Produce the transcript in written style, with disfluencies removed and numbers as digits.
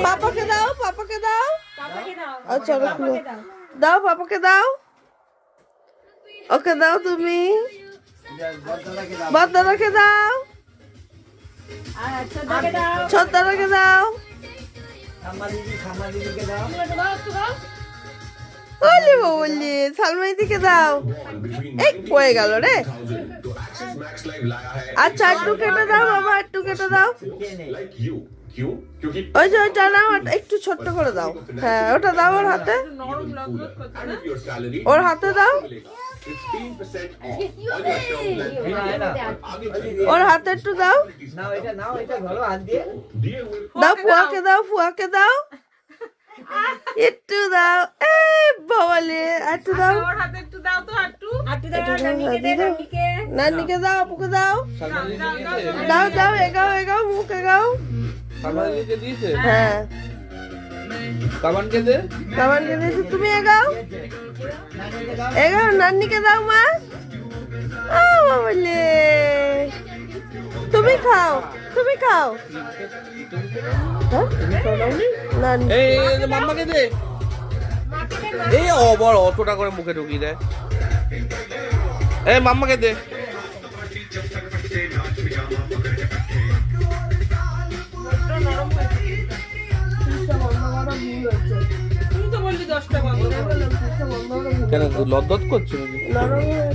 পাপাকে দাও, পাপাকে দাও। আচ্ছা দাও, পাপাকে দাও। ওকে দাও তুমি। বড়দাদাকে দাও, ছোটদাদাকে দাও। ওলে বলি সালমাইদিকে দাও। এই পড়ে গেল রে। আচ্ছা একটু কেটে দাও বাবা, একটু কেটে দাও। ওই যে ওইটা নাও, একটু ছোট্ট করে দাও। হ্যাঁ ওটা দাও ওর হাতে, ওর হাতে দাও, ওর হাতে একটু দাও। দাও ফুয়াকে দাও, ফুয়াকে দাও, একটু দাও। এই বাবালে একটু দাও, নানিকে দাও, আপুকে দাও। দাও দাও, এগাও এগাও, মুখ এগাও। হ্যাঁ কামানকে দে, কামানকে দিয়েছি, তুমি এগাও এগাও। নান্নিকে দাও মা। বাবালে তুমি খাও, তুমি খাও। এই মাম্মাকে দে। এই আবার অতটা করে মুখে ঢুকিয়ে দেয়। এই মাম্মাকে দে। কেন লদ্দত করছো? নরম হয়ে